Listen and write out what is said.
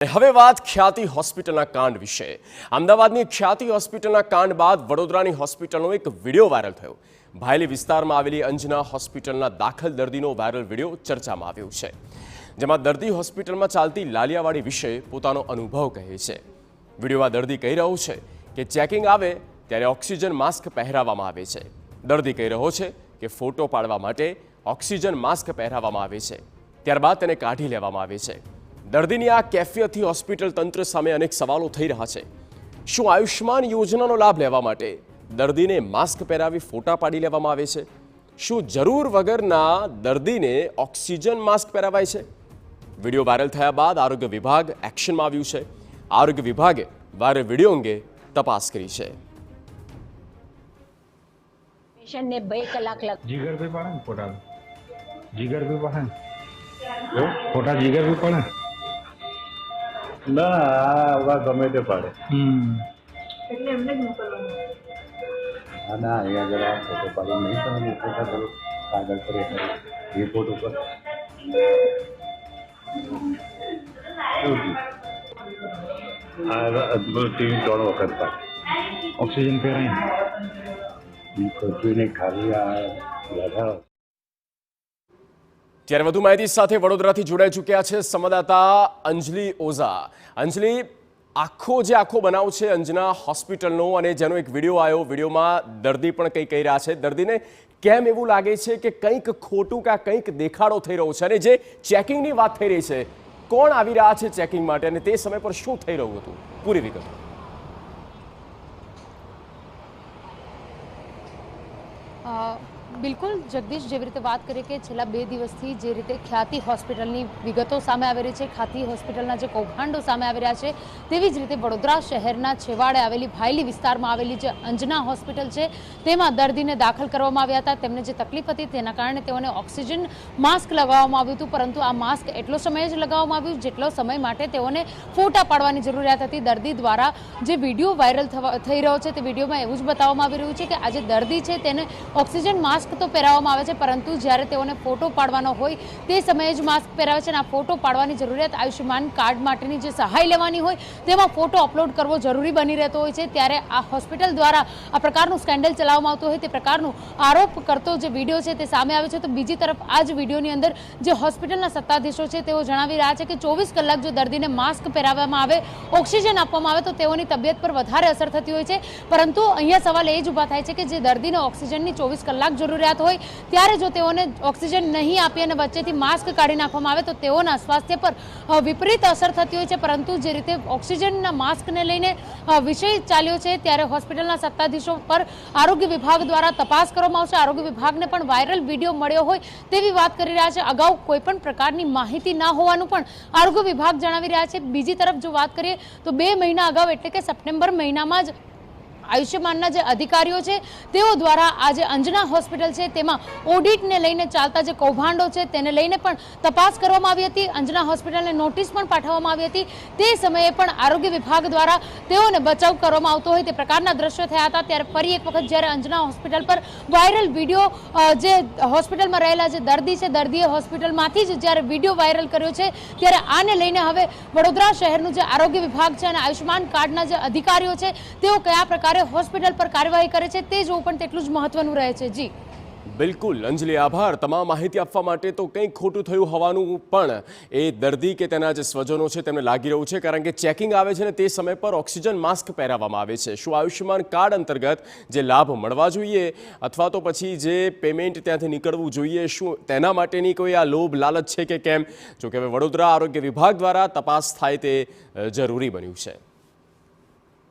હવે વાત ખ્યાતિ હોસ્પિટલના કાંડ વિશે। અમદાવાદની ખ્યાતિ હોસ્પિટલના કાંડ બાદ વડોદરાની હોસ્પિટલનો એક વિડીયો વાયરલ થયો। ભાયલી વિસ્તારમાં આવેલી અંજના હોસ્પિટલના દાખલ દર્દીનો વાયરલ વિડીયો ચર્ચામાં આવ્યો છે, જેમાં દર્દી હોસ્પિટલમાં ચાલતી લાલિયાવાડી વિશે પોતાનો અનુભવ કહે છે। વિડીયોમાં દર્દી કહી રહ્યો છે કે ચેકિંગ આવે ત્યારે ઓક્સિજન માસ્ક પહેરાવવામાં આવે છે। દર્દી કહી રહ્યો છે કે ફોટો પાડવા માટે ઓક્સિજન માસ્ક પહેરાવવામાં આવે છે, ત્યારબાદ તેને કાઢી લેવામાં આવે છે। દર્દીની આ કેફિયતથી હોસ્પિટલ તંત્ર સામે અનેક સવાલો થઈ રહ્યા છે। શું આયુષ્માન યોજનાનો લાભ લેવા માટે દર્દીને માસ્ક પહેરાવી ફોટા પાડી લેવામાં આવે છે? શું જરૂર વગરના દર્દીને ઓક્સિજન માસ્ક પહેરાવાય છે? વિડીયો વાયરલ થયા બાદ આરોગ્ય વિભાગ એક્શનમાં આવ્યું છે। આરોગ્ય વિભાગે વાયરલ વિડીયો અંગે તપાસ કરી છે। પેશન્ટને 2 કલાક જીગર भी पड़े फोटा जीगर भी पड़े फोटा जीगर भी पड़े ના આ ગમે તે પાડે એટલે એમને જ મોકલવાનું। હા ના અહીંયા જરા ફોટો પાડી નહીં તમે ફોટા કરો કાગળ પર એ ફોટો પર આ અદભુત 3 વખત પાડે ऑक्सीजन पे रहे પૃથ્વીને ખાલી આ લગાવ। ત્યારે વધુ માહિતી સાથે વડોદરાથી જોડાઈ ચૂક્યા છે સંવાદદાતા અંજલિ ઓઝા। અંજલિ, આખો બનાવ છે અંજના હોસ્પિટલનો અને જેનો એક વિડીયો આવ્યો, વિડીયોમાં દર્દી પણ કંઈ કહી રહ્યા છે। દર્દીને કેમ એવું લાગે છે કે કંઈક ખોટું કે કંઈક દેખાડો થઈ રહ્યો છે? અને જે ચેકિંગની વાત થઈ રહી છે, કોણ આવી રહ્યા છે ચેકિંગ માટે અને તે સમય પર શું થઈ રહ્યું હતું? પૂરી વિગત। બિલકુલ જગદીશ, જેવી રીતે વાત કરીએ કે છેલ્લા 2 દિવસથી જે રીતે ખ્યાતિ હોસ્પિટલની વિગતો સામે આવી રહી છે, ખ્યાતિ હોસ્પિટલના જે કૌભાંડો સામે આવી રહ્યા છે, તેવી જ રીતે વડોદરા શહેરના છેવાડે આવેલી ભાયલી વિસ્તારમાં આવેલી જે અંજના હોસ્પિટલ છે, તેમાં દર્દીને દાખલ કરવામાં આવ્યા હતા। તેમને જે તકલીફ હતી તેના કારણે તેઓને ઓક્સિજન માસ્ક લગાવવામાં આવ્યું હતું, પરંતુ આ માસ્ક એટલો સમય જ લગાવવામાં આવ્યું જેટલો સમય માટે તેઓને ફોટા પાડવાની જરૂરિયાત હતી। દર્દી દ્વારા જે વિડીયો વાયરલ થઈ રહ્યો છે તે વિડીયોમાં એવું જ બતાવવામાં આવી રહ્યું છે કે આ જે દર્દી છે તેને ઓક્સિજન માસ્ક તો પહેરાવવામાં આવે છે, પરંતુ જ્યારે તેઓને ફોટો પાડવાનો હોય તે સમયે જ માસ્ક પહેરાવે છે અને આ ફોટો પાડવાની જરૂરિયાત આયુષ્યમાન કાર્ડ માટેની જે સહાય લેવાની હોય તેમાં ફોટો અપલોડ કરવો જરૂરી બની રહેતો હોય છે। ત્યારે આ હોસ્પિટલ દ્વારા આ પ્રકારનું સ્કેન્ડલ ચલાવવામાં આવતું હોય તે પ્રકારનું આરોપ કરતો જે વિડીયો છે તે સામે આવે છે। તો બીજી તરફ આ જ વિડીયોની અંદર જે હોસ્પિટલના સત્તાધીશો છે તેઓ જણાવી રહ્યા છે કે 24 કલાક જો દર્દીને માસ્ક પહેરાવવામાં આવે, ઓક્સિજન આપવામાં આવે તો તેઓની તબિયત પર વધારે અસર થતી હોય છે, પરંતુ અહીંયા સવાલ એ જ ઊભા થાય છે કે જે દર્દીને ઓક્સિજનની 24 કલાક જરૂરિયાત હોય ત્યારે જો તેઓને ઓક્સિજન નહીં આપી અને વચ્ચેથી માસ્ક કાઢી નાખવામાં આવે તો તેઓના સ્વાસ્થ્ય પર વિપરીત અસર થતી હોય છે। પરંતુ જે રીતે ઓક્સિજનના માસ્કને લઈને વિષય ચાલ્યો છે, ત્યારે હોસ્પિટલના સત્તાધીશો પર આરોગ્ય વિભાગ દ્વારા તપાસ કરવામાં આવશે। આરોગ્ય વિભાગને પણ વાયરલ વિડીયો મળ્યો હોય તેવી વાત કરી રહ્યા છે। અગાઉ કોઈ પણ પ્રકારની માહિતી ના હોવાનું પણ આરોગ્ય વિભાગ જણાવી રહ્યા છે। બીજી તરફ જો વાત કરીએ તો 2 મહિના અગાઉ એટલે કે સપ્ટેમ્બર મહિનામાં જ આયુષ્યમાનના જે અધિકારીઓ છે તેઓ દ્વારા આ જે અંજના હોસ્પિટલ છે તેમાં ઓડિટને લઈને ચાલતા જે કૌભાંડો છે તેને લઈને પણ તપાસ કરવામાં આવી હતી। અંજના હોસ્પિટલને નોટિસ પણ પાઠવવામાં આવી હતી। તે સમયે પણ આરોગ્ય વિભાગ દ્વારા તેઓને બચાવ કરવામાં આવતો હોય તે પ્રકારના દ્રશ્યો થયા હતા। ત્યારે ફરી એક વખત જ્યારે અંજના હોસ્પિટલ પર વાયરલ વિડીયો જે હોસ્પિટલમાં રહેલા જે દર્દી છે, દર્દીએ હોસ્પિટલમાંથી જ જ્યારે વિડીયો વાયરલ કર્યો છે, ત્યારે આને લઈને હવે વડોદરા શહેરનું જે આરોગ્ય વિભાગ છે અને આયુષ્યમાન કાર્ડના જે અધિકારીઓ છે તેઓ કયા પ્રકારે હોસ્પિટલ પર કાર્યવાહી કરે છે તે જોવું પણ તેટલું જ મહત્વનું રહે છે। જી બિલકુલ અંજલિ, આભાર તમામ માહિતી આપવા માટે। તો કંઈક ખોટું થયું હોવાનું પણ એ દર્દી કે તેના જે સ્વજનો છે તેમને લાગી રહ્યું છે, કારણ કે ચેકિંગ આવે છે ને તે સમય પર ઓક્સિજન માસ્ક પહેરાવવામાં આવે છે। શું આયુષ્યમાન કાર્ડ અંતર્ગત જે લાભ મળવા જોઈએ અથવા તો પછી જે પેમેન્ટ ત્યાંથી નીકળવું જોઈએ, શું તેના માટેની કોઈ આ લોભ લાલચ છે કે કેમ? જો કે હવે વડોદરા આરોગ્ય વિભાગ દ્વારા તપાસ થાય તે જરૂરી બન્યું છે।